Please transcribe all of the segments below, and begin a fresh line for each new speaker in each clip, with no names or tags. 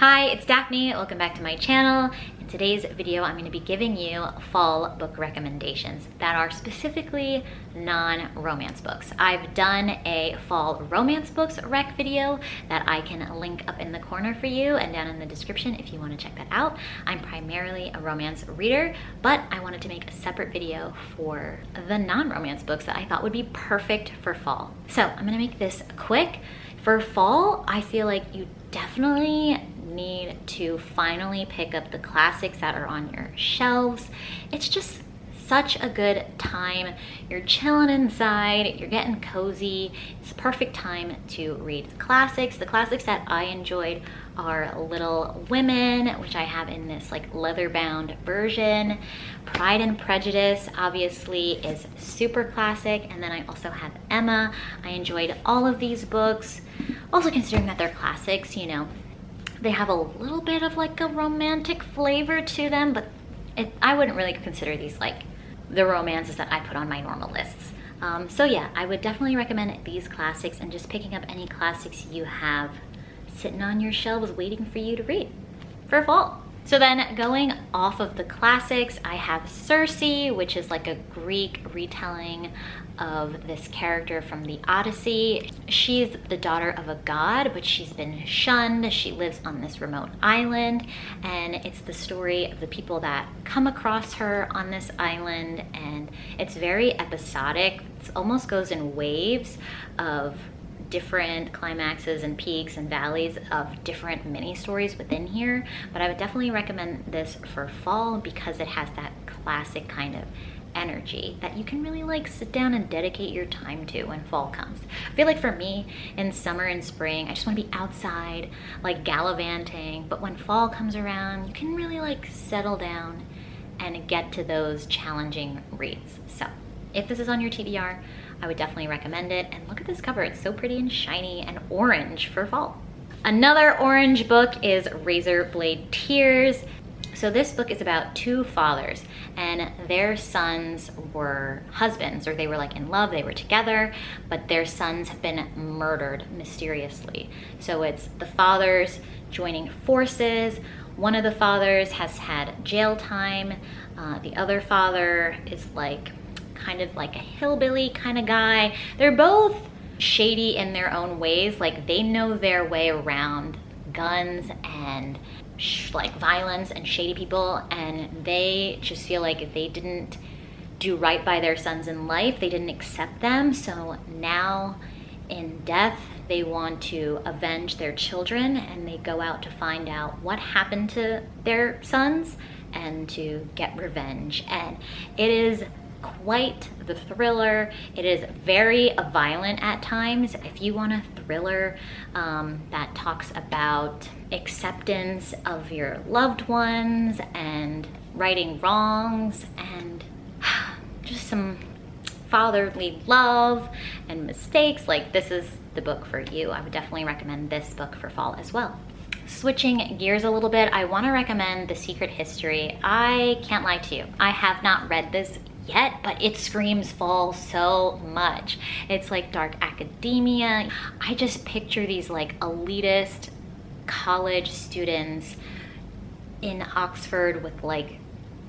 Hi, it's Daphne. Welcome back to my channel. In today's video, I'm going to be giving you fall book recommendations that are specifically non-romance books. I've done a fall romance books rec video that I can link up in the corner for you and down in the description if you want to check that out. I'm primarily a romance reader, but I wanted to make a separate video for the non-romance books that I thought would be perfect for fall. So I'm going to make this quick. For fall, I feel like you definitely need to finally pick up the classics that are on your shelves. It's just such a good time. You're chilling inside, you're getting cozy. It's a perfect time to read classics. The classics that I enjoyed are Little Women, which I have in this like leather-bound version. Pride and Prejudice obviously is super classic, and then I also have Emma. I enjoyed all of these books. Also considering that they're classics, you know, they have a little bit of like a romantic flavor to them, but I wouldn't really consider these like the romances that I put on my normal lists. So yeah, I would definitely recommend these classics and just picking up any classics you have sitting on your shelves waiting for you to read for fall. So then going off of the classics, I have Circe, which is like a Greek retelling of this character from the Odyssey. She's the daughter of a god, but she's been shunned. She lives on this remote island, and it's the story of the people that come across her on this island, and it's very episodic. It almost goes in waves of different climaxes and peaks and valleys of different mini stories within here, but I would definitely recommend this for fall because it has that classic kind of energy that you can really like sit down and dedicate your time to when fall comes. I feel like for me in summer and spring, I just want to be outside like gallivanting, but when fall comes around, you can really like settle down and get to those challenging reads. So if this is on your TBR, I would definitely recommend it. And look at this cover, it's so pretty and shiny and orange for fall. Another orange book is Razorblade Tears. So this book is about two fathers, and their sons were husbands, or they were like in love, they were together, but their sons have been murdered mysteriously. So it's the fathers joining forces. One of the fathers has had jail time. The other father is like kind of like a hillbilly kind of guy. They're both shady in their own ways. Like they know their way around guns and like violence and shady people, and they just feel like if they didn't do right by their sons in life, they didn't accept them. So now in death, they want to avenge their children, and they go out to find out what happened to their sons and to get revenge. And it is quite the thriller. It is very violent at times. If you want a thriller that talks about acceptance of your loved ones and righting wrongs and just some fatherly love and mistakes, like this is the book for you. I would definitely recommend this book for fall as well. Switching gears a little bit, I want to recommend The Secret History. I can't lie to you, I have not read this yet, but it screams fall so much. It's like dark academia. I just picture these like elitist college students in Oxford with like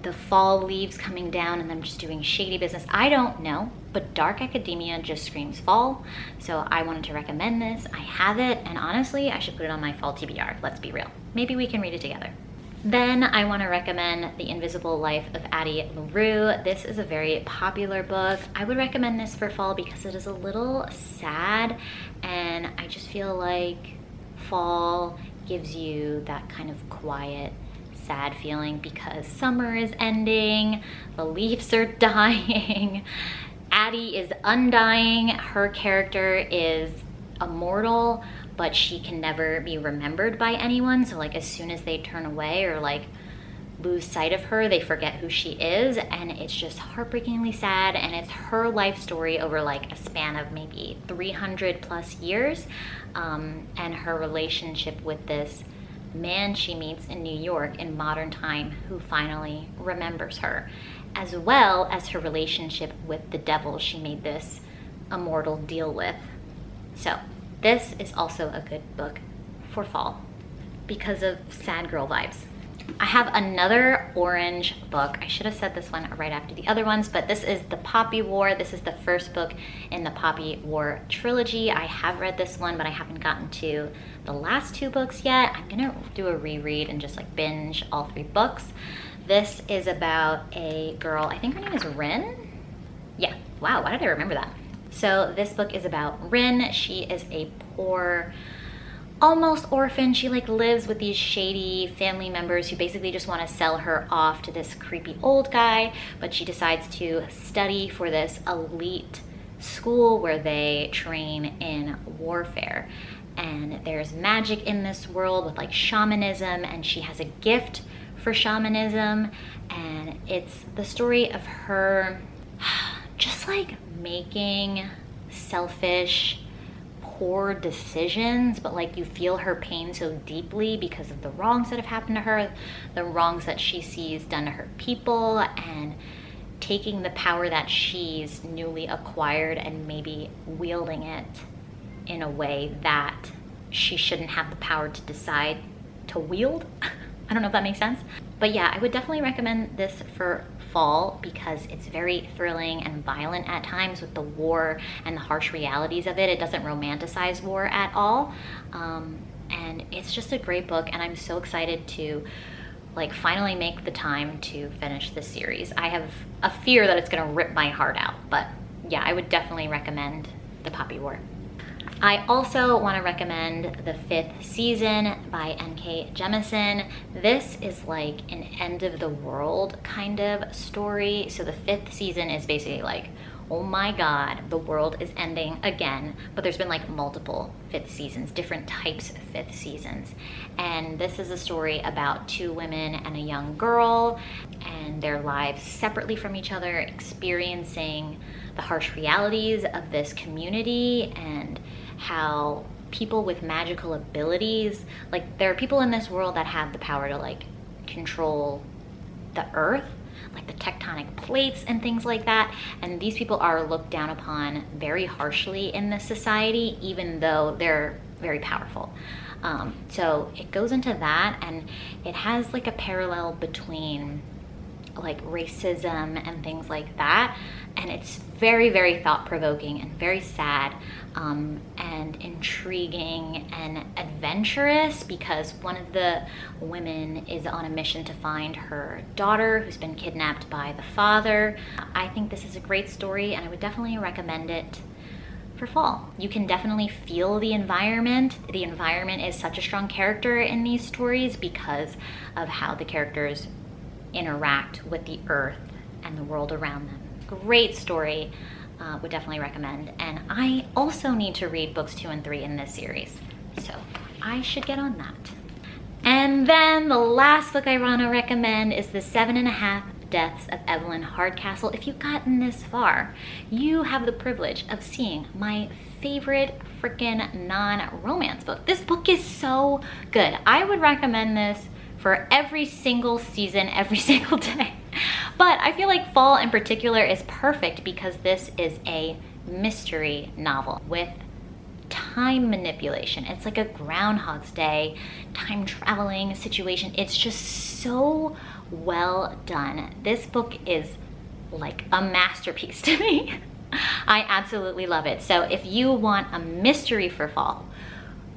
the fall leaves coming down and them just doing shady business. I don't know, but dark academia just screams fall. So I wanted to recommend this. I have it, and honestly, I should put it on my fall TBR. Let's be real. Maybe we can read it together. Then I want to recommend The Invisible Life of Addie LaRue. This is a very popular book. I would recommend this for fall because it is a little sad, and I just feel like fall gives you that kind of quiet, sad feeling because summer is ending, the leaves are dying, Addie is undying, her character is immortal, but she can never be remembered by anyone. So like as soon as they turn away or like lose sight of her, they forget who she is, and it's just heartbreakingly sad. And it's her life story over like a span of maybe 300 plus years, and her relationship with this man she meets in New York in modern time who finally remembers her, as well as her relationship with the devil she made this immortal deal with. So this is also a good book for fall. because of sad girl vibes. I have another orange book. I should have said this one right after the other ones, but this is The Poppy War. This is the first book in the Poppy War trilogy. I have read this one, but I haven't gotten to the last 2 books yet. I'm gonna do a reread and just like binge all 3 books. This is about a girl, I think her name is Rin? Yeah, wow, why did I remember that? So this book is about Rin. She is a poor, almost orphan. She like lives with these shady family members who basically just want to sell her off to this creepy old guy, but she decides to study for this elite school where they train in warfare. And there's magic in this world with like shamanism, and she has a gift for shamanism, and it's the story of her just like making selfish, poor decisions, but like you feel her pain so deeply because of the wrongs that have happened to her, the wrongs that she sees done to her people, and taking the power that she's newly acquired and maybe wielding it in a way that she shouldn't have the power to decide to wield. I don't know if that makes sense. But yeah, I would definitely recommend this for fall because it's very thrilling and violent at times with the war and the harsh realities of it. It doesn't romanticize war at all. And it's just a great book, and I'm so excited to like finally make the time to finish this series. I have a fear that it's gonna rip my heart out, but yeah, I would definitely recommend The Poppy War. I also want to recommend the 5th season by N.K. Jemisin. This is like an end of the world kind of story. So the 5th season is basically like, oh my God, the world is ending again. But there's been like multiple 5th seasons, different types of 5th seasons. And this is a story about 2 women and a young girl and their lives separately from each other, experiencing the harsh realities of this community and how people with magical abilities, like there are people in this world that have the power to like control the earth, like the tectonic plates and things like that, and these people are looked down upon very harshly in this society even though they're very powerful. So it goes into that, and it has like a parallel between like racism and things like that, and it's very, very thought-provoking and very sad, and intriguing and adventurous because one of the women is on a mission to find her daughter who's been kidnapped by the father. I think this is a great story, and I would definitely recommend it for fall. You can definitely feel the environment. The environment is such a strong character in these stories because of how the characters interact with the earth and the world around them. Great story, would definitely recommend. And I also need to read books 2 and 3 in this series, so I should get on that. And then the last book I want to recommend is The 7.5 Deaths of Evelyn Hardcastle. If you've gotten this far, you have the privilege of seeing my favorite freaking non-romance book. This book is so good. I would recommend this for every single season, every single day. But I feel like fall in particular is perfect because this is a mystery novel with time manipulation. It's like a Groundhog's Day time traveling situation. It's just so well done. This book is like a masterpiece to me. I absolutely love it. So if you want a mystery for fall,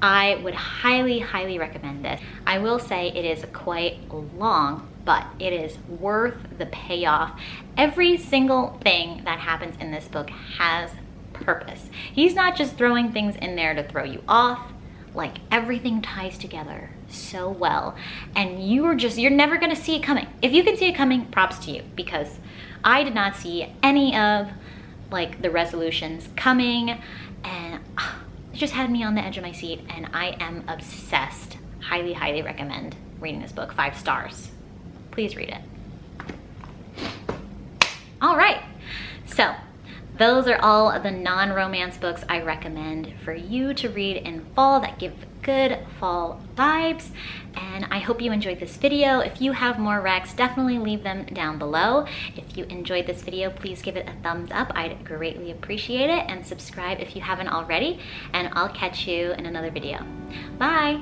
I would highly, highly recommend this. I will say it is quite long, but it is worth the payoff. Every single thing that happens in this book has purpose. He's not just throwing things in there to throw you off. Like, everything ties together so well, and you're never gonna see it coming. If you can see it coming, props to you, because I did not see any of like the resolutions coming, and it just had me on the edge of my seat, and I am obsessed. Highly, highly recommend reading this book. 5 stars. Please read it. All right, so those are all the non-romance books I recommend for you to read in fall that give good fall vibes. And I hope you enjoyed this video. If you have more recs, definitely leave them down below. If you enjoyed this video, please give it a thumbs up. I'd greatly appreciate it. And subscribe if you haven't already. And I'll catch you in another video. Bye.